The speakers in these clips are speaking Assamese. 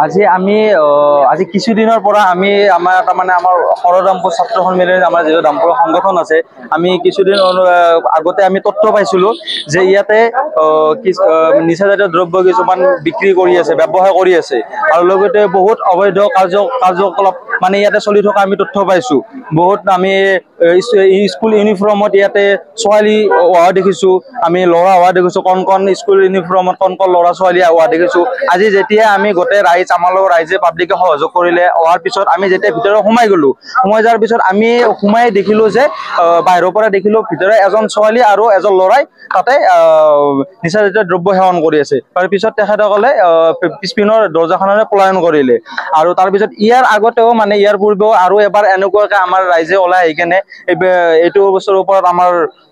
আজি আমি আজি কিছুদিনৰ পৰা আমি আমাৰ তাৰমানে আমাৰ সৰদামপুৰ ছাত্ৰ সন্মিলন আমাৰ যিটো দামপুৰ সংগঠন আছে আমি কিছুদিন আগতে আমি তথ্য পাইছিলোঁ যে ইয়াতে নিচাজাতীয় দ্ৰব্য কিছুমান বিক্ৰী কৰি আছে ব্যৱসায় কৰি আছে আৰু লগতে বহুত অবৈধ কাৰ্যকলাপ মানে ইয়াতে চলি থকা আমি তথ্য পাইছোঁ। বহুত আমি স্কুল ইউনিফৰ্মত ইয়াতে ছোৱালী অহা দেখিছোঁ, আমি ল'ৰা অহা দেখিছোঁ, কণ স্কুল ইউনিফৰ্মত কণ ল'ৰা ছোৱালী অহা দেখিছোঁ। আজি যেতিয়া আমি গোটেই ৰাইজ আমাৰ লগত ৰাইজে পাব্লিকে সহযোগ কৰিলে অহাৰ পিছত আমি যেতিয়া ভিতৰত সোমাই গ'লোঁ, সোমাই যোৱাৰ পিছত আমি সোমাই দেখিলোঁ যে বাহিৰৰ পৰা দেখিলোঁ ভিতৰত এজন ছোৱালী আৰু এজন ল'ৰাই তাতে নিচাজাতীয় দ্ৰব্য সেৱন কৰি আছে। তাৰপিছত তেখেতসকলে পিছপিনৰ দৰ্জাখনেৰে পলায়ন কৰিলে আৰু তাৰপিছত ইয়াৰ আগতেও মানে ইয়াৰ পূৰ্বেও আৰু এবাৰ এনেকুৱাকৈ আমাৰ ৰাইজে ওলাই আহি কেনে এইটো বস্তুৰ ওপৰত আমাৰ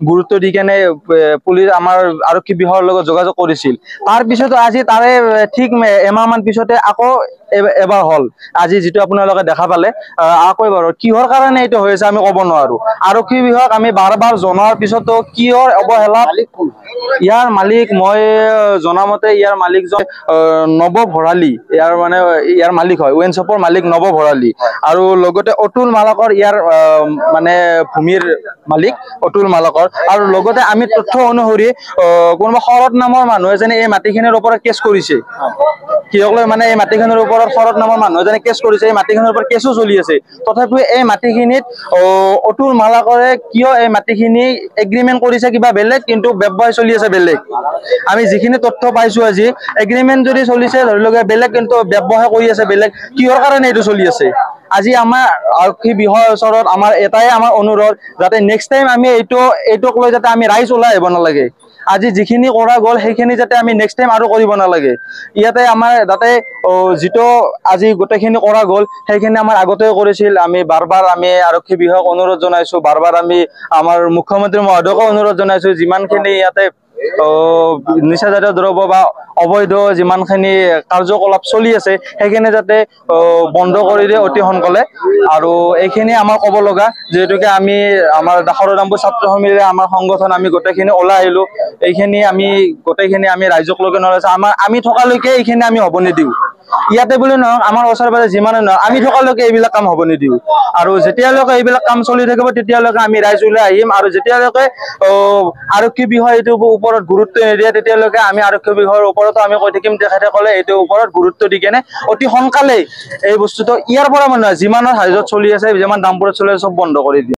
গুৰুত্ব দি কেনে পুলিচ আমাৰ আৰক্ষী বিভাগৰ লগত যোগাযোগ কৰিছিল। তাৰপিছতো আজি তাৰে ঠিক এমাহমান পিছতে আকৌ এবাৰ হ'ল। আজি যিটো আপোনালোকে দেখা পালে আকৌ এবাৰ কিহৰ কাৰণে এইটো হৈ আছে আমি ক'ব নোৱাৰোঁ। আৰক্ষী বিভাগ আমি বাৰ জনোৱাৰ পিছতো কিহৰ অৱহেলা, ইয়াৰ মালিক মই জনামতে ইয়াৰ মালিকজন নৱ ভৰালী, ইয়াৰ মালিক হয়, ৱেইন শ্বপৰ মালিক নৱ ভৰালী আৰু লগতে অতুল মালাকৰ ইয়াৰ মানে ভূমিৰ মালিক অতুল মালাকৰ। আৰু লগতে আমি তথ্য অনুসৰি কোনোবা শৰৎ নামৰ মানুহ এজনে এই মাটিখিনিৰ ওপৰত কেছ কৰিছে। কিহক লৈ মানে এই মাটিখিনিৰ ওপৰত শৰৎ নামৰ মানুহ এজনে কেছ কৰিছে, এই মাটিখিনিৰ ওপৰত কেছো চলি আছে। তথাপিও এই মাটিখিনিত অতুল মালাকৰে কিয় এই মাটিখিনি এগ্ৰিমেণ্ট কৰিছে কিবা বেলেগ, কিন্তু ব্যৱসায় চলি আছে বেলেগ। আমি যিখিনি তথ্য পাইছোঁ আজি এগ্ৰিমেণ্ট যদি চলিছে ধৰি লওক বেলেগ, কিন্তু ব্যৱসায় কৰি আছে বেলেগ। কিহৰ কাৰণে এইটো চলি আছে? আজি আমাৰ আৰক্ষী বিভাগৰ ওচৰত আমাৰ এটাই আমাৰ অনুৰোধ, যাতে নেক্সট টাইম আমি এইটোক লৈ যাতে আমি ৰাইজ ওলাই আহিব নালাগে। আজি যিখিনি কৰা গ'ল সেইখিনি যাতে আমি নেক্সট টাইম আৰু কৰিব নালাগে। ইয়াতে আমাৰ যাতে যিটো আজি গোটেইখিনি কৰা গ'ল সেইখিনি আমাৰ আগতেও কৰিছিল। আমি বাৰ আমি আৰক্ষী বিভাগক অনুৰোধ জনাইছোঁ, বাৰ আমি আমাৰ মুখ্যমন্ত্ৰী মহোদয়কো অনুৰোধ জনাইছোঁ, যিমানখিনি ইয়াতে নিচাজাতীয় দ্ৰব্য বা অবৈধ যিমানখিনি কাৰ্যকলাপ চলি আছে সেইখিনি যাতে বন্ধ কৰি দিয়ে অতি সোনকালে। আৰু এইখিনি আমাৰ ক'ব লগা, যিহেতুকে আমি আমাৰ সৰদামপুৰ ছাত্ৰ সমিতিৰে আমাৰ সংগঠন আমি গোটেইখিনি ওলাই আহিলোঁ। এইখিনি আমি গোটেইখিনি আমি ৰাইজক লৈকে নলাইছোঁ, আমি থকালৈকে এইখিনি আমি হ'ব নিদিওঁ। ইয়াতে বুলি নহওক, আমাৰ ওচৰে পাজৰে যিমানে নহওক আমি থকালৈকে এইবিলাক কাম হ'ব নিদিওঁ। আৰু যেতিয়ালৈকে এইবিলাক কাম চলি থাকিব তেতিয়ালৈকে আমি ৰাইজ ওলাই আহিম। আৰু যেতিয়ালৈকে আৰক্ষী বিভাগে এইটোৰ ওপৰত গুৰুত্ব নিদিয়ে তেতিয়ালৈকে আমি আৰক্ষী বিভাগৰ ওপৰতো আমি কৈ থাকিম, তেখেতসকলে এইটোৰ ওপৰত গুৰুত্ব দি কেনে অতি সোনকালেই এই বস্তুটো ইয়াৰ পৰা মানে যিমানৰ হাজত চলি আছে, যিমান দামবোৰত চলি আছে চব বন্ধ কৰি দিয়ে।